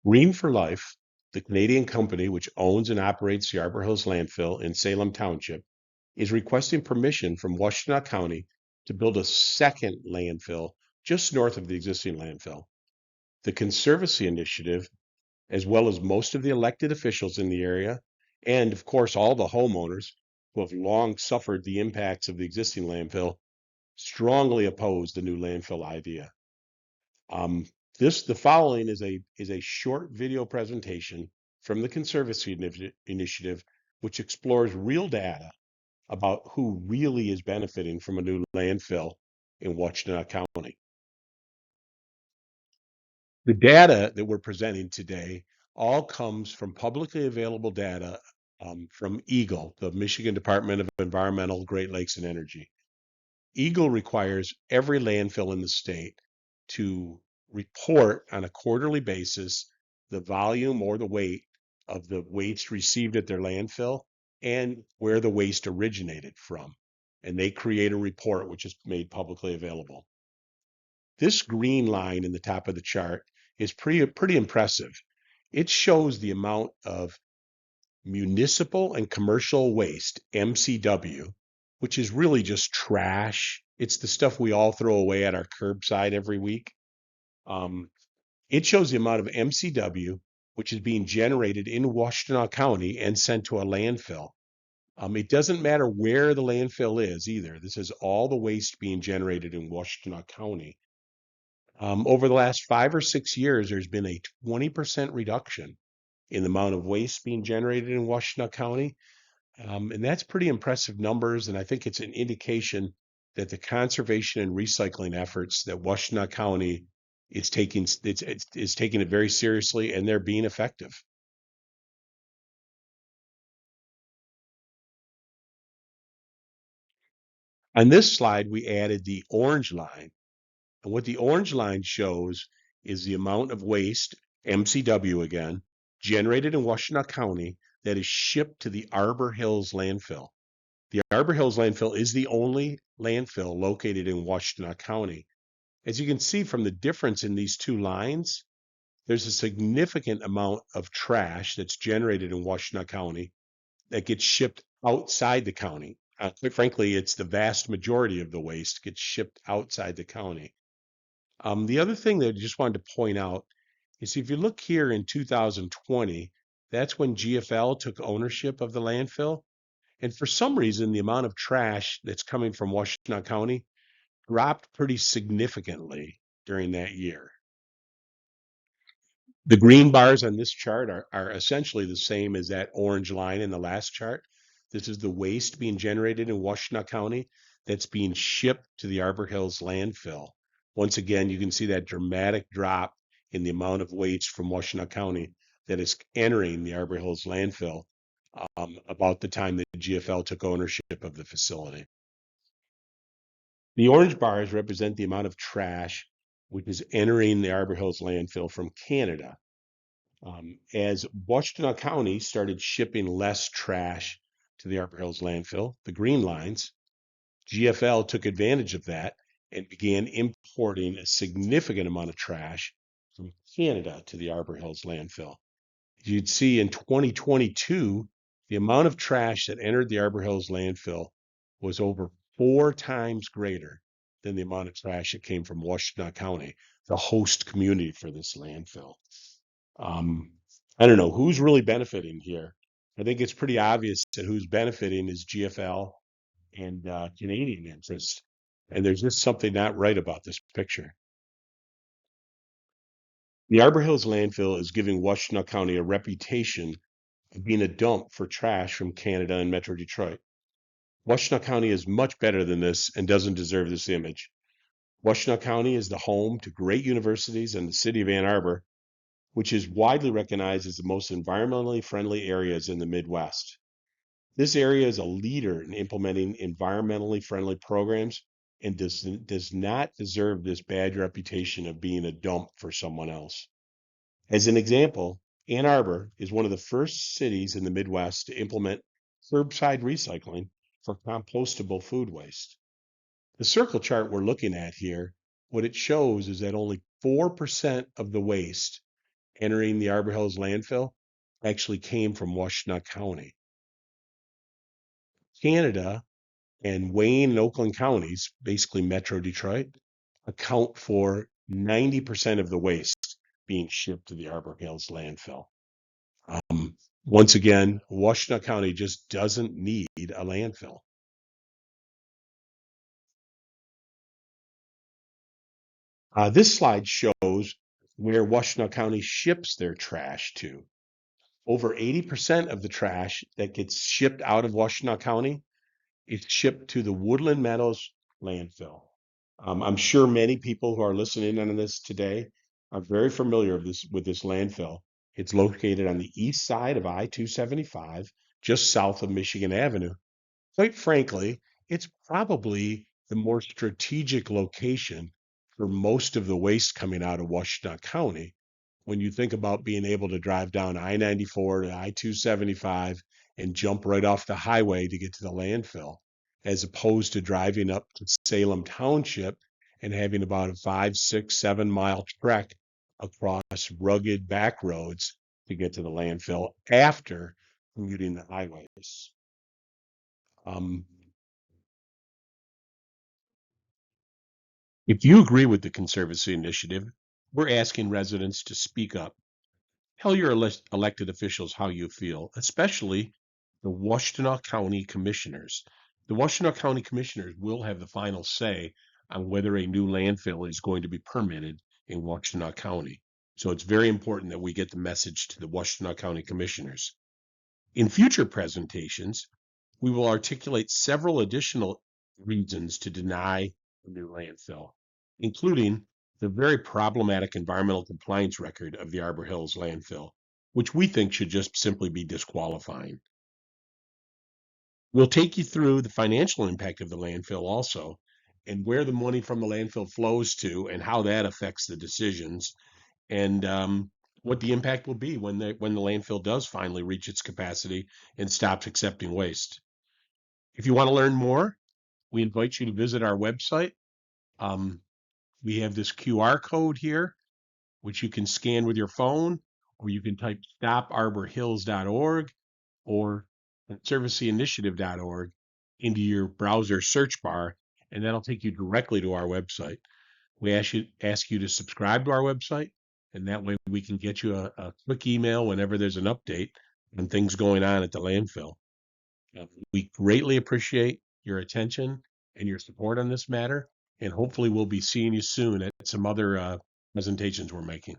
Green for Life, the Canadian company which owns and operates the Arbor Hills Landfill in Salem Township, is requesting permission from Washtenaw County to build a second landfill just north of the existing landfill. The Conservancy Initiative, as well as most of the elected officials in the area, and of course all the homeowners who have long suffered the impacts of the existing landfill, strongly oppose the new landfill idea. The following is a short video presentation from the Conservancy Initiative, which explores real data about who really is benefiting from a new landfill in Washtenaw County. The data that we're presenting today all comes from publicly available data from EGLE, the Michigan Department of Environmental, Great Lakes, and Energy. EGLE requires every landfill in the state to report on a quarterly basis the volume or the weight of the waste received at their landfill and where the waste originated from. And they create a report which is made publicly available. This green line in the top of the chart is pretty impressive. It shows the amount of municipal and commercial waste, MCW, which is really just trash. It's the stuff we all throw away at our curbside every week. It shows the amount of MCW which is being generated in Washtenaw County and sent to a landfill. It doesn't matter where the landfill is either. This is all the waste being generated in Washtenaw County. Over the last 5 or 6 years, there's been a 20% reduction in the amount of waste being generated in Washtenaw County. And that's pretty impressive numbers. And I think it's an indication that the conservation and recycling efforts that Washtenaw County is taking it very seriously, and they're being effective. On this slide, we added the orange line. And what the orange line shows is the amount of waste, MCW again, generated in Washtenaw County that is shipped to the Arbor Hills landfill. The Arbor Hills landfill is the only landfill located in Washtenaw County. As you can see from the difference in these two lines, there's a significant amount of trash that's generated in Washtenaw County that gets shipped outside the county. Quite frankly, it's the vast majority of the waste gets shipped outside the county. The other thing that I just wanted to point out is if you look here in 2020, that's when GFL took ownership of the landfill. And for some reason, the amount of trash that's coming from Washtenaw County dropped pretty significantly during that year. The green bars on this chart are essentially the same as that orange line in the last chart. This is the waste being generated in Washtenaw County that's being shipped to the Arbor Hills landfill. Once again, you can see that dramatic drop in the amount of waste from Washtenaw County that is entering the Arbor Hills landfill about the time that GFL took ownership of the facility. The orange bars represent the amount of trash which is entering the Arbor Hills landfill from Canada. As Washtenaw County started shipping less trash to the Arbor Hills landfill, the green lines, GFL took advantage of that and began importing a significant amount of trash from Canada to the Arbor Hills landfill. You'd see in 2022, the amount of trash that entered the Arbor Hills landfill was over 4 times greater than the amount of trash that came from Washtenaw County, the host community for this landfill. I don't know who's really benefiting here. I think it's pretty obvious that who's benefiting is GFL and Canadian interest. And there's just something not right about this picture. The Arbor Hills landfill is giving Washtenaw County a reputation of being a dump for trash from Canada and Metro Detroit. Washtenaw County is much better than this and doesn't deserve this image. Washtenaw County is the home to great universities and the city of Ann Arbor, which is widely recognized as the most environmentally friendly areas in the Midwest. This area is a leader in implementing environmentally friendly programs and does not deserve this bad reputation of being a dump for someone else. As an example, Ann Arbor is one of the first cities in the Midwest to implement curbside recycling for compostable food waste. The circle chart we're looking at here, what it shows is that only 4% of the waste entering the Arbor Hills landfill actually came from Washtenaw County. Canada and Wayne and Oakland counties, basically Metro Detroit, account for 90% of the waste being shipped to the Arbor Hills landfill. Once again, Washtenaw County just doesn't need a landfill. This slide shows where Washtenaw County ships their trash to. Over 80% of the trash that gets shipped out of Washtenaw County is shipped to the Woodland Meadows landfill. I'm sure many people who are listening on this today are very familiar with this landfill. It's located on the east side of I-275, just south of Michigan Avenue. Quite frankly, it's probably the more strategic location for most of the waste coming out of Washtenaw County. When you think about being able to drive down I-94 to I-275 and jump right off the highway to get to the landfill, as opposed to driving up to Salem Township and having about a 5, 6, 7 mile trek across rugged back roads to get to the landfill after commuting the highways. If you agree with the Conservancy initiative, we're asking residents to speak up. Tell your elected officials how you feel, especially the Washtenaw County Commissioners. The Washtenaw County Commissioners will have the final say on whether a new landfill is going to be permitted in Washtenaw County. So it's very important that we get the message to the Washtenaw County Commissioners. In future presentations, we will articulate several additional reasons to deny a new landfill, including the very problematic environmental compliance record of the Arbor Hills landfill, which we think should just simply be disqualifying. We'll take you through the financial impact of the landfill also, and where the money from the landfill flows to and how that affects the decisions, and what the impact will be when the landfill does finally reach its capacity and stops accepting waste. If you want to learn more, we invite you to visit our website. We have this QR code here, which you can scan with your phone, or you can type stoparborhills.org or conservancyinitiative.org into your browser search bar, and that'll take you directly to our website. We ask you to subscribe to our website, and that way we can get you a quick email whenever there's an update on things going on at the landfill. We greatly appreciate your attention and your support on this matter, and hopefully we'll be seeing you soon at some other presentations we're making.